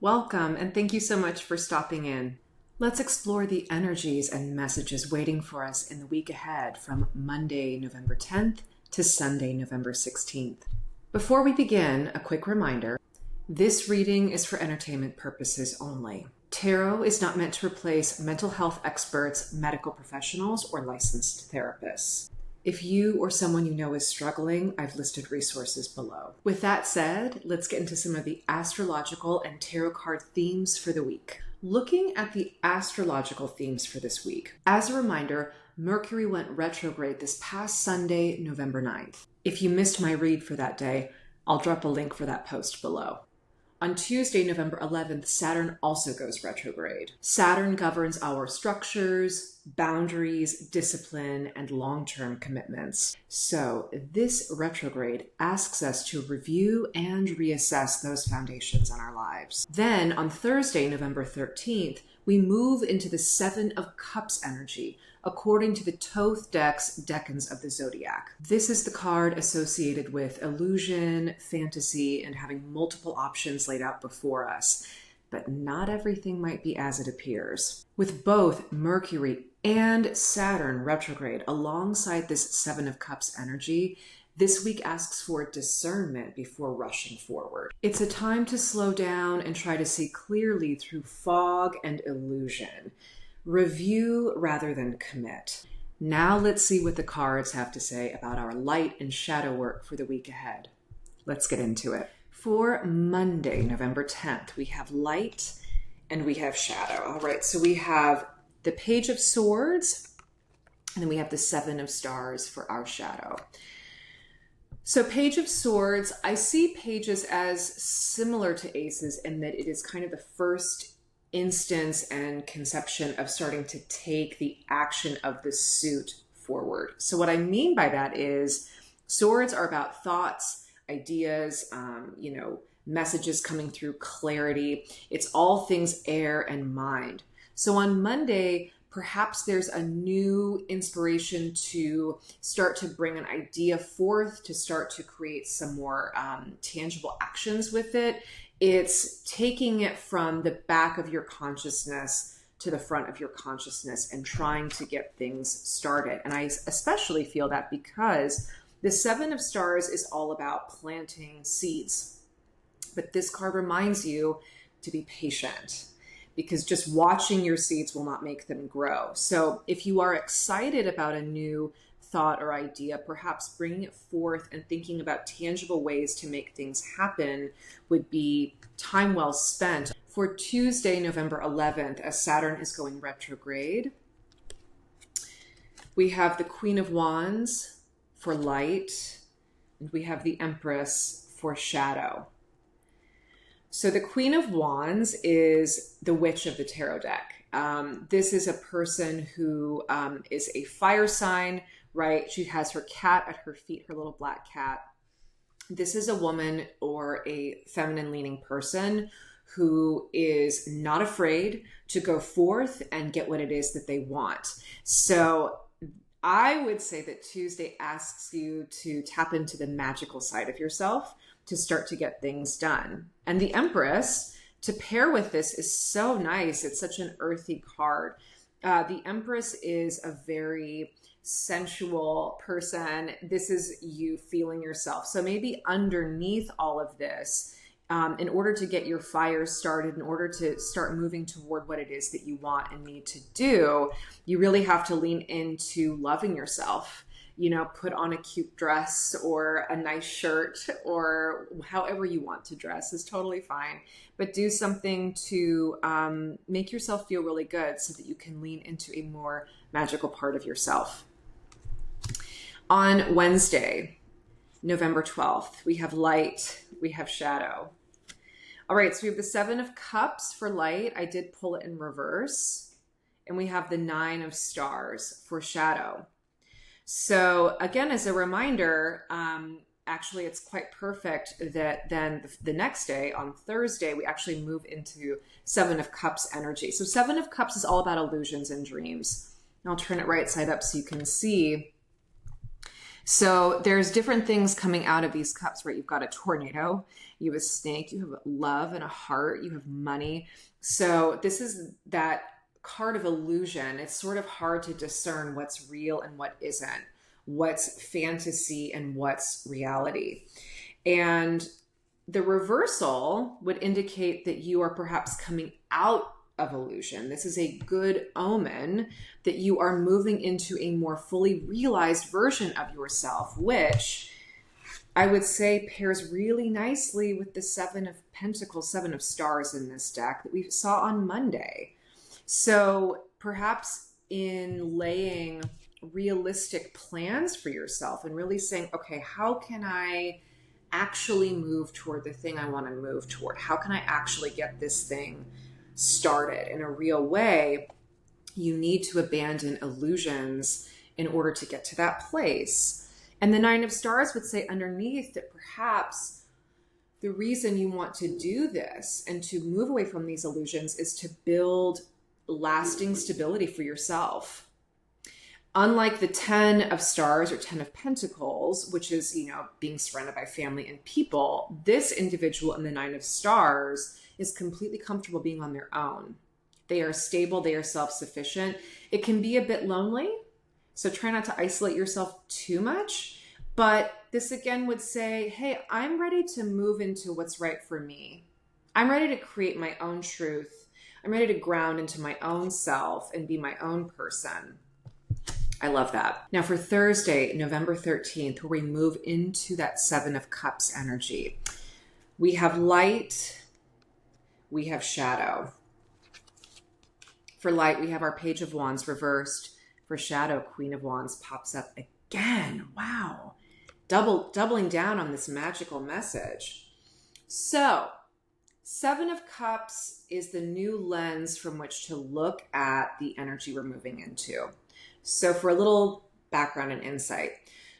Welcome, and thank you so much for stopping in. Let's explore the energies and messages waiting for us in the week ahead from Monday, November 10th to Sunday, November 16th. Before we begin, a quick reminder. This reading is for entertainment purposes only. Tarot is not meant to replace mental health experts, medical professionals, or licensed therapists. If you or someone you know is struggling, I've listed resources below. With that said, let's get into some of the astrological and tarot card themes for the week. Looking at the astrological themes for this week, as a reminder, Mercury went retrograde this past Sunday, November 9th. If you missed my read for that day, I'll drop a link for that post below. On Tuesday, November 11th, Saturn also goes retrograde. Saturn governs our structures, boundaries, discipline, and long-term commitments. So this retrograde asks us to review and reassess those foundations in our lives. Then on Thursday, November 13th, we move into the Seven of Cups energy, according to the Thoth decans of the zodiac. This is the card associated with illusion, fantasy, and having multiple options laid out before us. But not everything might be as it appears. With both Mercury and Saturn retrograde alongside this Seven of Cups energy, this week asks for discernment before rushing forward. It's a time to slow down and try to see clearly through fog and illusion. Review rather than commit. Now let's see what the cards have to say about our light and shadow work for the week ahead. Let's get into it. For Monday, November 10th, we have light and we have shadow. All right, so we have the Page of Swords and then we have the Seven of Stars for our shadow. So Page of Swords, I see pages as similar to aces in that it is kind of the first instance and conception of starting to take the action of the suit forward. So what I mean by that is swords are about thoughts, ideas, messages coming through, clarity. It's all things air and mind. So on Monday, perhaps there's a new inspiration to start to bring an idea forth, to start to create some more tangible actions with it. It's taking it from the back of your consciousness to the front of your consciousness and trying to get things started. And I especially feel that because the Seven of Stars is all about planting seeds. But this card reminds you to be patient, because just watching your seeds will not make them grow. So if you are excited about a new thought or idea, perhaps bringing it forth and thinking about tangible ways to make things happen would be time well spent. For Tuesday, November 11th, as Saturn is going retrograde, we have the Queen of Wands for light, and we have the Empress for shadow. So the Queen of Wands is the witch of the tarot deck. This is a person who is a fire sign, right? She has her cat at her feet, her little black cat. This is a woman or a feminine leaning person who is not afraid to go forth and get what it is that they want. So I would say that Tuesday asks you to tap into the magical side of yourself to start to get things done. And the Empress, to pair with this, is so nice. It's such an earthy card. The Empress is a very sensual person. This is you feeling yourself. So maybe underneath all of this, in order to get your fire started, in order to start moving toward what it is that you want and need to do, you really have to lean into loving yourself. Put on a cute dress or a nice shirt or however you want to dress is totally fine. But do something to make yourself feel really good so that you can lean into a more magical part of yourself. On Wednesday, November 12th, we have light, we have shadow. All right, so we have the Seven of Cups for light. I did pull it in reverse. And we have the Nine of Stars for shadow. So again, as a reminder, actually it's quite perfect that then the next day on Thursday, we actually move into Seven of Cups energy. So Seven of Cups is all about illusions and dreams. And I'll turn it right side up so you can see. So there's different things coming out of these cups, right? You've got a tornado, you have a snake, you have love and a heart, you have money. So this is that card of illusion. It's sort of hard to discern what's real and what isn't, what's fantasy and what's reality. And the reversal would indicate that you are perhaps coming out of illusion. This is a good omen that you are moving into a more fully realized version of yourself, which I would say pairs really nicely with the Seven of Pentacles, Seven of Stars in this deck that we saw on Monday. So perhaps in laying realistic plans for yourself and really saying, okay, how can I actually move toward the thing I want to move toward? How can I actually get this thing started in a real way? You need to abandon illusions in order to get to that place. And the Nine of Stars would say underneath that perhaps the reason you want to do this and to move away from these illusions is to build lasting stability for yourself. Unlike the 10 of Stars or 10 of Pentacles, which is, being surrounded by family and people, this individual in the 9 of Stars is completely comfortable being on their own. They are stable, they are self-sufficient. It can be a bit lonely, so try not to isolate yourself too much. But this again would say, hey, I'm ready to move into what's right for me. I'm ready to create my own truth. I'm ready to ground into my own self and be my own person. I love that. Now for Thursday, November 13th, where we move into that Seven of Cups energy, we have light, we have shadow. For light, we have our Page of Wands reversed. For shadow, Queen of Wands pops up again. Wow. Doubling down on this magical message. So, Seven of Cups is the new lens from which to look at the energy we're moving into. So for a little background and insight.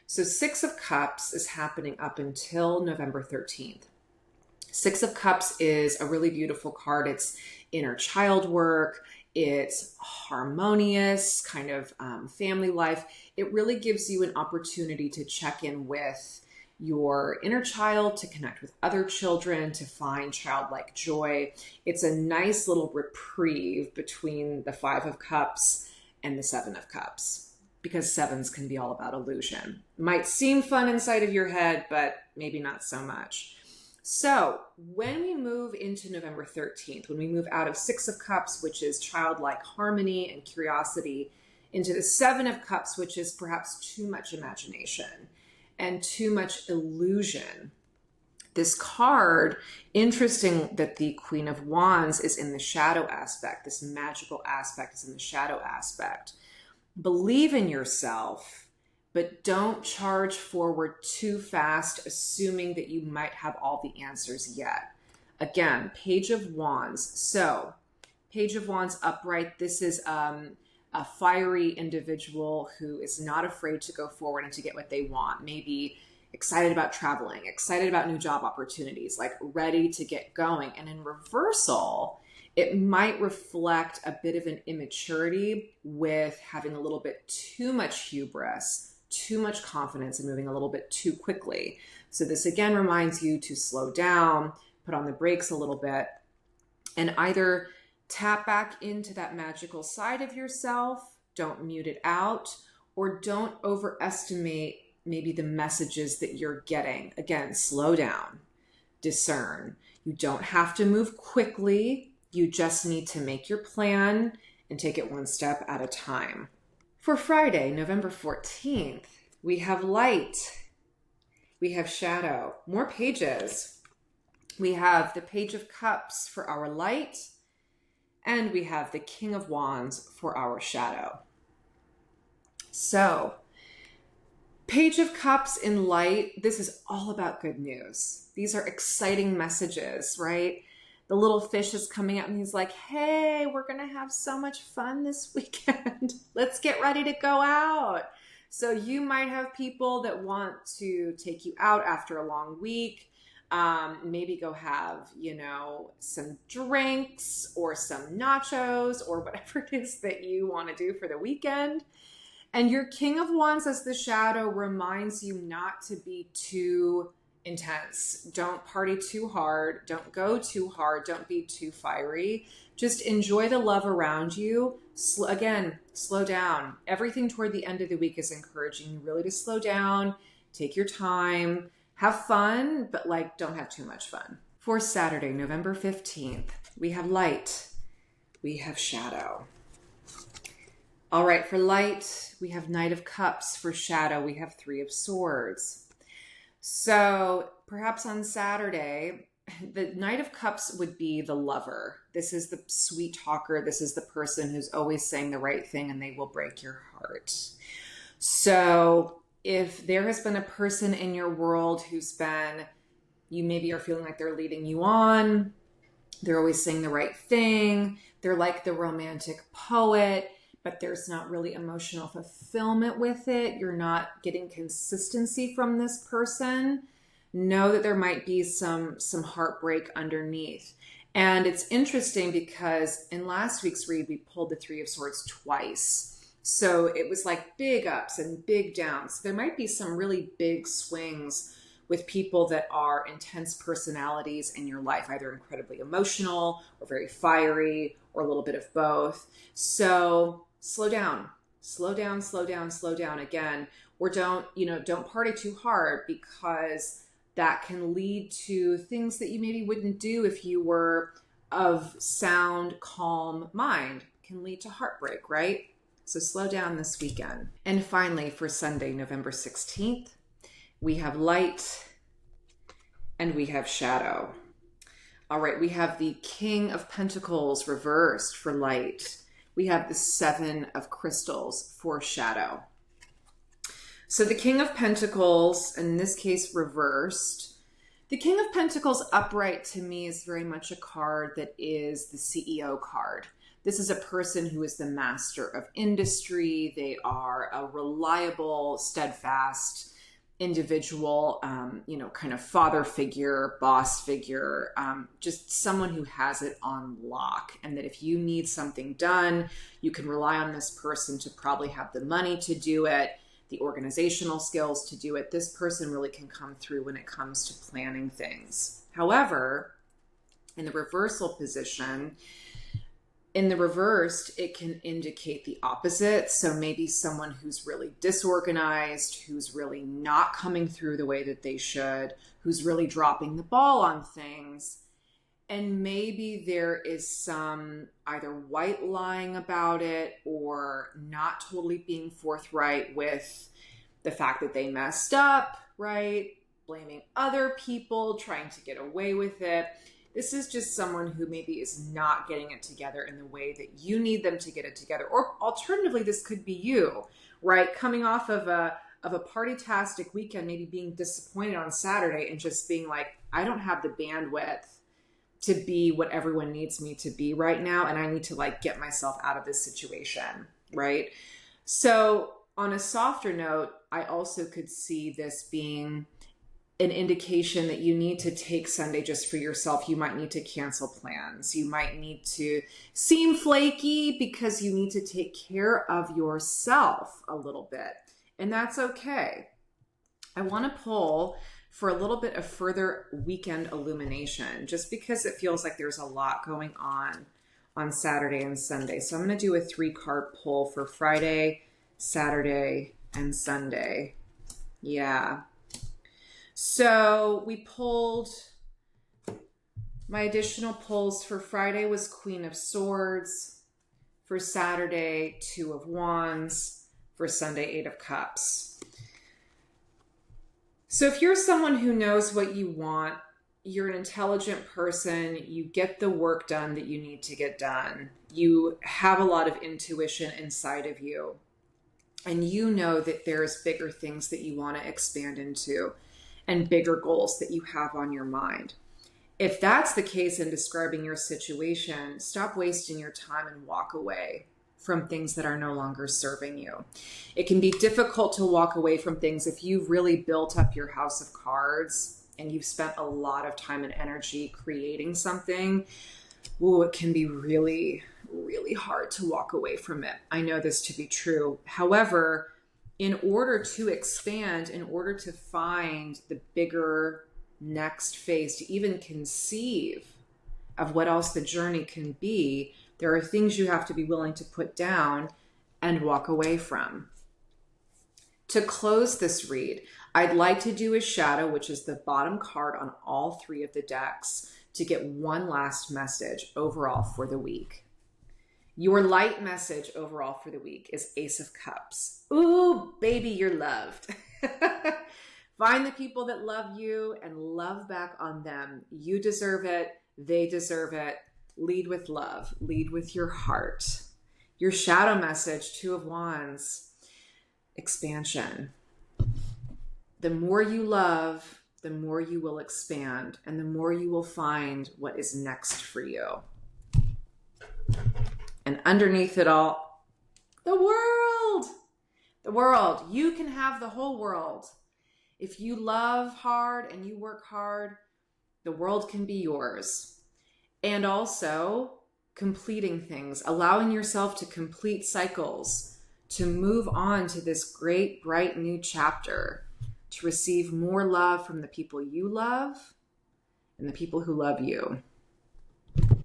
So Six of Cups is happening up until November 13th. Six of Cups is a really beautiful card. It's inner child work. It's harmonious kind of family life. It really gives you an opportunity to check in with your inner child, to connect with other children, to find childlike joy. It's a nice little reprieve between the Five of Cups and the Seven of Cups, because sevens can be all about illusion. Might seem fun inside of your head, but maybe not so much. So when we move into November 13th, when we move out of Six of Cups, which is childlike harmony and curiosity, into the Seven of Cups, which is perhaps too much imagination and too much illusion. This card, interesting that the Queen of Wands is in the shadow aspect. This magical aspect is in the shadow aspect. Believe in yourself, but don't charge forward too fast, assuming that you might have all the answers yet. Again, Page of Wands. So, Page of Wands upright. This is a fiery individual who is not afraid to go forward and to get what they want. Maybe excited about traveling, excited about new job opportunities, like ready to get going. And in reversal, it might reflect a bit of an immaturity with having a little bit too much hubris, too much confidence, and moving a little bit too quickly. So this again reminds you to slow down, put on the brakes a little bit, and either tap back into that magical side of yourself, don't mute it out, or don't overestimate maybe the messages that you're getting. Again, slow down, discern. You don't have to move quickly. You just need to make your plan and take it one step at a time. For Friday, November 14th, we have light, we have shadow, more pages. We have the Page of Cups for our light, and we have the King of Wands for our shadow. So, Page of Cups in light, this is all about good news. These are exciting messages, right? The little fish is coming out and he's like, hey, we're going to have so much fun this weekend. Let's get ready to go out. So you might have people that want to take you out after a long week. Maybe go have, some drinks or some nachos or whatever it is that you want to do for the weekend. And your King of Wands as the shadow reminds you not to be too intense. Don't party too hard. Don't go too hard. Don't be too fiery. Just enjoy the love around you. Again, slow down. Everything toward the end of the week is encouraging you really to slow down, take your time, have fun, but like don't have too much fun. For Saturday, November 15th, we have light, we have shadow. All right, for light, we have Knight of Cups. For shadow, we have Three of Swords. So perhaps on Saturday, the Knight of Cups would be the lover. This is the sweet talker. This is the person who's always saying the right thing and they will break your heart. So if there has been a person in your world who's been, you maybe are feeling like they're leading you on, they're always saying the right thing, they're like the romantic poet, but there's not really emotional fulfillment with it, you're not getting consistency from this person, know that there might be some heartbreak underneath. And it's interesting because in last week's read, we pulled the Three of Swords twice. So it was like big ups and big downs. There might be some really big swings with people that are intense personalities in your life, either incredibly emotional or very fiery or a little bit of both. So slow down, slow down, slow down, slow down again, or don't party too hard, because that can lead to things that you maybe wouldn't do if you were of sound, calm mind. Can lead to heartbreak, right? So slow down this weekend. And finally, for Sunday, November 16th, we have light and we have shadow. All right, we have the King of Pentacles reversed for light. We have the Seven of Crystals for shadow. So the King of Pentacles, in this case reversed, the King of Pentacles upright to me is very much a card that is the CEO card. This is a person who is the master of industry. They are a reliable, steadfast individual, kind of father figure, boss figure, just someone who has it on lock. And that if you need something done, you can rely on this person to probably have the money to do it, the organizational skills to do it. This person really can come through when it comes to planning things. However, in the reversal position, in the reversed, it can indicate the opposite. So maybe someone who's really disorganized, who's really not coming through the way that they should, who's really dropping the ball on things. And maybe there is some either white lying about it or not totally being forthright with the fact that they messed up, right? Blaming other people, trying to get away with it. This is just someone who maybe is not getting it together in the way that you need them to get it together. Or alternatively, this could be you, right? Coming off of a party-tastic weekend, maybe being disappointed on Saturday and just being like, I don't have the bandwidth to be what everyone needs me to be right now. And I need to like get myself out of this situation, right? So on a softer note, I also could see this being an indication that you need to take Sunday just for yourself. You might need to cancel plans. You might need to seem flaky because you need to take care of yourself a little bit. And that's okay. I want to pull for a little bit of further weekend illumination, just because it feels like there's a lot going on Saturday and Sunday. So I'm going to do a 3-card pull for Friday, Saturday, and Sunday. Yeah. So we pulled, my additional pulls for Friday was Queen of Swords, for Saturday, 2 of Wands, for Sunday, 8 of Cups. So if you're someone who knows what you want, you're an intelligent person, you get the work done that you need to get done, you have a lot of intuition inside of you, and you know that there's bigger things that you want to expand into and bigger goals that you have on your mind. If that's the case in describing your situation, stop wasting your time and walk away from things that are no longer serving you. It can be difficult to walk away from things if you've really built up your house of cards and you've spent a lot of time and energy creating something. Ooh, it can be really, really hard to walk away from it. I know this to be true. However, in order to expand, in order to find the bigger next phase, to even conceive of what else the journey can be, there are things you have to be willing to put down and walk away from. To close this read, I'd like to do a shadow, which is the bottom card on all three of the decks, to get one last message overall for the week. Your light message overall for the week is Ace of Cups. Ooh, baby, you're loved. Find the people that love you and love back on them. You deserve it. They deserve it. Lead with love. Lead with your heart. Your shadow message, Two of Wands, expansion. The more you love, the more you will expand, and the more you will find what is next for you. And underneath it all, the world. The world. You can have the whole world. If you love hard and you work hard, the world can be yours. And also completing things, allowing yourself to complete cycles, to move on to this great, bright new chapter, to receive more love from the people you love and the people who love you.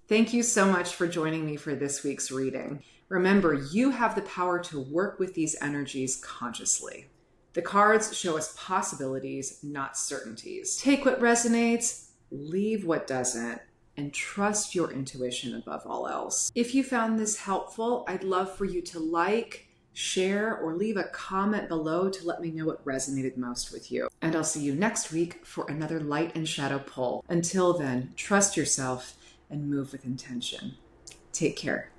Thank you so much for joining me for this week's reading. Remember, you have the power to work with these energies consciously. The cards show us possibilities, not certainties. Take what resonates, leave what doesn't, and trust your intuition above all else. If you found this helpful, I'd love for you to like, share, or leave a comment below to let me know what resonated most with you. And I'll see you next week for another light and shadow pull. Until then, trust yourself and move with intention. Take care.